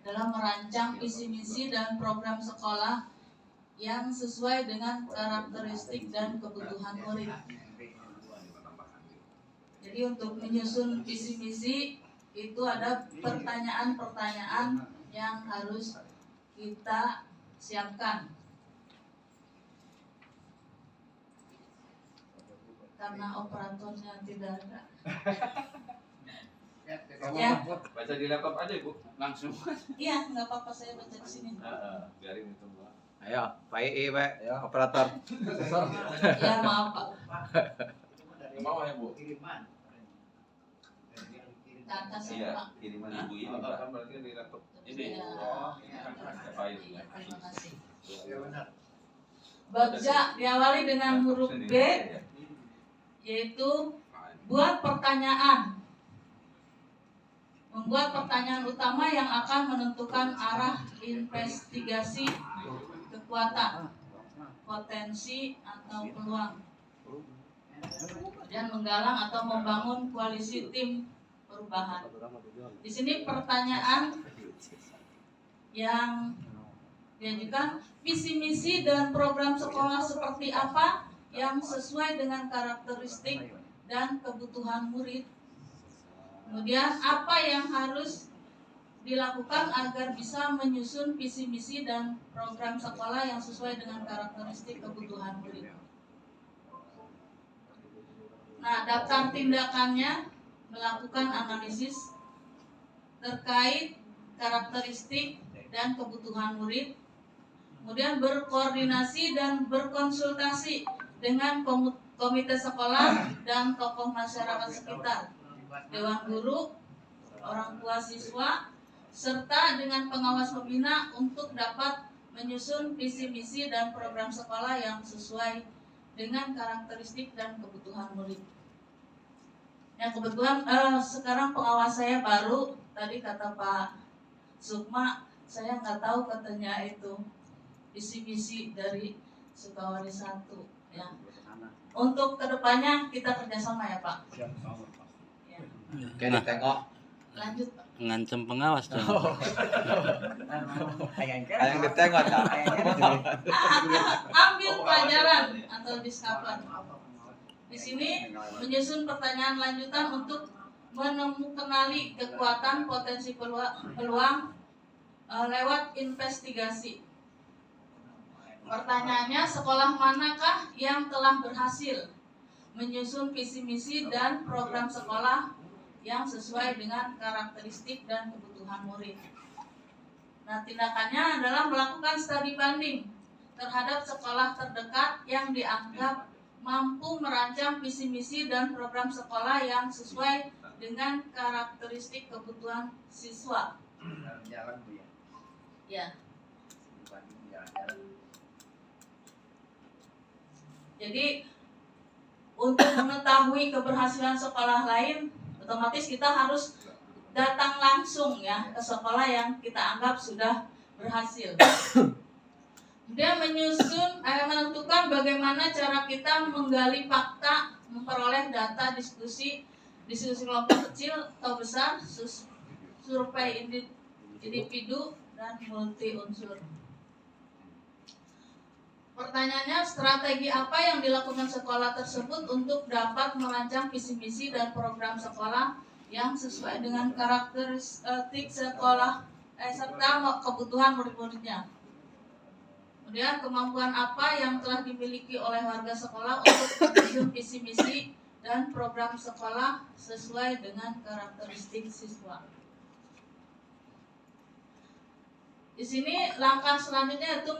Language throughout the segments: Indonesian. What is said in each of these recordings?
dalam merancang visi misi dan program sekolah yang sesuai dengan karakteristik dan kebutuhan murid. Jadi untuk menyusun visi misi itu ada pertanyaan-pertanyaan yang harus kita siapkan. Karena operatornya tidak ada. Ya. Baca di laptop aja Bu, langsung. Iya, nggak apa-apa saya baca di sini. Biarin itu Bu. Ayo, Pak Ii, Pak, operator. Ya maaf Pak. Mau ya Bu? Ke atas ya Iya, Pak. kiriman Ibu ini kan berarti di laptop ini. File ya. Terima kasih. Bab Ja diawali dengan huruf B, yaitu buat pertanyaan. Membuat pertanyaan utama yang akan menentukan arah investigasi kekuatan, potensi atau peluang, dan menggalang atau membangun koalisi tim perubahan. Di sini pertanyaan yang diajukan, visi misi dan program sekolah seperti apa yang sesuai dengan karakteristik dan kebutuhan murid. Kemudian apa yang harus dilakukan agar bisa menyusun visi misi dan program sekolah yang sesuai dengan karakteristik kebutuhan murid. Nah, daftar tindakannya melakukan analisis terkait karakteristik dan kebutuhan murid. Kemudian berkoordinasi dan berkonsultasi dengan komite sekolah dan tokoh masyarakat sekitar, dewan guru, orang tua siswa, serta dengan pengawas pembina untuk dapat menyusun visi misi dan program sekolah yang sesuai dengan karakteristik dan kebutuhan murid. Ya kebetulan sekarang pengawas saya baru, tadi kata Pak Sukma, saya nggak tahu katanya itu visi misi dari Sukawari 1 ya. Untuk kedepannya kita kerjasama ya Pak. Ya. Kayak ditengok. Lanjut Pak. Ngancem pengawas dong. Yang ditengok tak? Ambil pelajaran atau discover. Di sini menyusun pertanyaan lanjutan untuk mengenali kekuatan, potensi, peluang lewat investigasi. Pertanyaannya, sekolah manakah yang telah berhasil menyusun visi misi dan program sekolah yang sesuai dengan karakteristik dan kebutuhan murid. Nah, tindakannya adalah melakukan studi banding terhadap sekolah terdekat yang dianggap mampu merancang visi misi dan program sekolah yang sesuai dengan karakteristik kebutuhan siswa. Jalan Bu ya. Ya. Jadi untuk mengetahui keberhasilan sekolah lain, otomatis kita harus datang langsung ya ke sekolah yang kita anggap sudah berhasil. Dia menentukan bagaimana cara kita menggali fakta, memperoleh data diskusi kelompok kecil atau besar, survei individu dan multi unsur. Pertanyaannya, strategi apa yang dilakukan sekolah tersebut untuk dapat merancang visi misi dan program sekolah yang sesuai dengan karakteristik sekolah serta kebutuhan murid-muridnya. Kemudian kemampuan apa yang telah dimiliki oleh warga sekolah untuk menyusun visi misi dan program sekolah sesuai dengan karakteristik siswa. Di sini langkah selanjutnya yaitu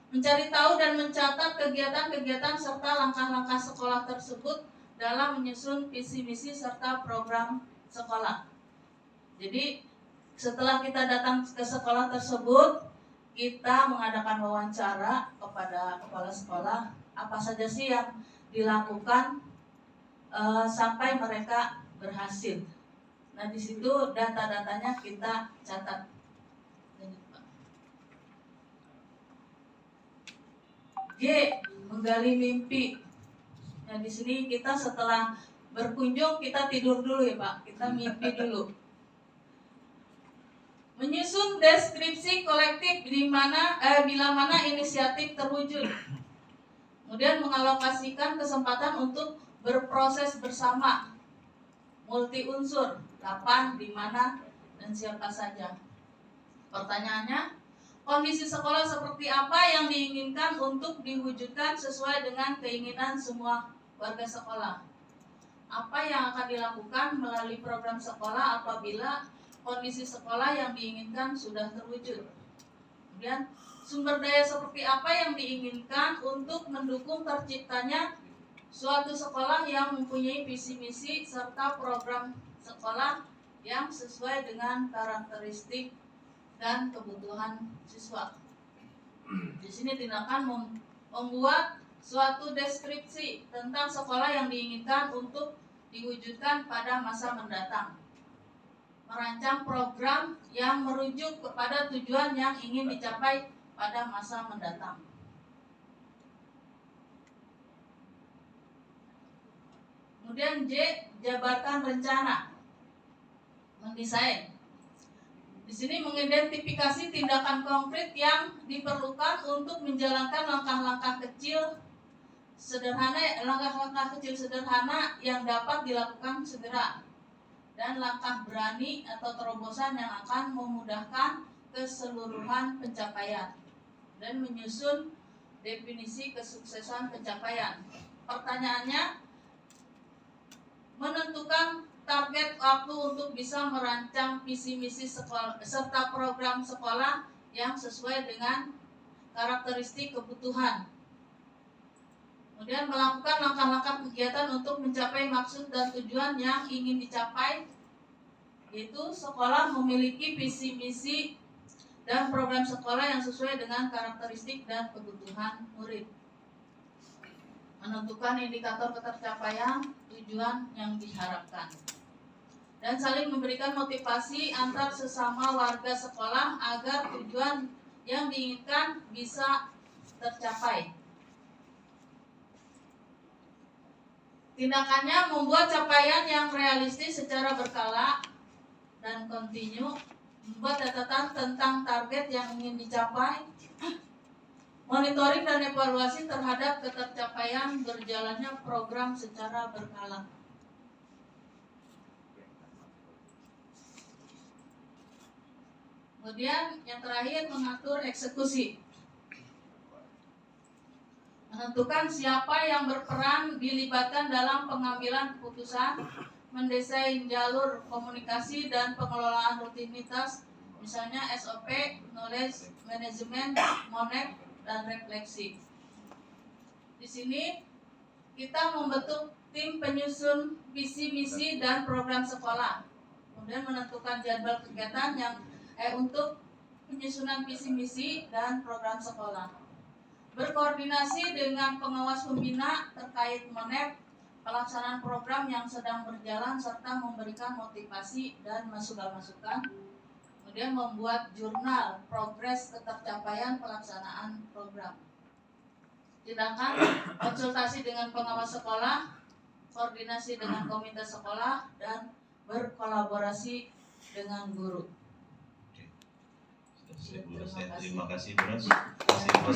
mencari tahu dan mencatat kegiatan-kegiatan serta langkah-langkah sekolah tersebut dalam menyusun visi misi serta program sekolah. Jadi setelah kita datang ke sekolah tersebut, kita mengadakan wawancara kepada kepala sekolah apa saja sih yang dilakukan sampai mereka berhasil. Nah di situ data-datanya kita catat. G. Menggali mimpi. Nah di sini kita setelah berkunjung kita tidur dulu ya Pak, kita mimpi dulu. Menyusun deskripsi kolektif bila mana inisiatif terwujud. Kemudian mengalokasikan kesempatan untuk berproses bersama, multi unsur, kapan, di mana, dan siapa saja. Pertanyaannya, kondisi sekolah seperti apa yang diinginkan untuk diwujudkan sesuai dengan keinginan semua warga sekolah? Apa yang akan dilakukan melalui program sekolah apabila kondisi sekolah yang diinginkan sudah terwujud? Kemudian, sumber daya seperti apa yang diinginkan untuk mendukung terciptanya suatu sekolah yang mempunyai visi misi serta program sekolah yang sesuai dengan karakteristik dan kebutuhan siswa. Di sini tindakan membuat suatu deskripsi tentang sekolah yang diinginkan untuk diwujudkan pada masa mendatang. Merancang program yang merujuk kepada tujuan yang ingin dicapai pada masa mendatang. Kemudian J, jabarkan rencana. Mendesain. Di sini mengidentifikasi tindakan konkret yang diperlukan untuk menjalankan langkah-langkah kecil sederhana yang dapat dilakukan segera, dan langkah berani atau terobosan yang akan memudahkan keseluruhan pencapaian, dan menyusun definisi kesuksesan pencapaian. Pertanyaannya, menentukan target waktu untuk bisa merancang visi misi sekolah serta program sekolah yang sesuai dengan karakteristik kebutuhan. Kemudian melakukan langkah-langkah kegiatan untuk mencapai maksud dan tujuan yang ingin dicapai, yaitu sekolah memiliki visi misi dan program sekolah yang sesuai dengan karakteristik dan kebutuhan murid. Menentukan indikator ketercapaian tujuan yang diharapkan, dan saling memberikan motivasi antar sesama warga sekolah agar tujuan yang diinginkan bisa tercapai. Tindakannya membuat capaian yang realistis secara berkala dan kontinu, membuat catatan tentang target yang ingin dicapai, monitoring dan evaluasi terhadap ketercapaian berjalannya program secara berkala. Kemudian yang terakhir, mengatur eksekusi. Menentukan siapa yang berperan dilibatkan dalam pengambilan keputusan, mendesain jalur komunikasi dan pengelolaan rutinitas, misalnya SOP, knowledge management, MONEP, dan refleksi. Di sini kita membentuk tim penyusun visi misi dan program sekolah, kemudian menentukan jadwal kegiatan yang untuk penyusunan visi misi dan program sekolah, berkoordinasi dengan pengawas pembina terkait MONEP, pelaksanaan program yang sedang berjalan, serta memberikan motivasi dan masukan-masukan. Kemudian membuat jurnal progres ketercapaian pelaksanaan program. Tindakan konsultasi dengan pengawas sekolah, koordinasi dengan komite sekolah, dan berkolaborasi dengan guru. Terima kasih, Bros.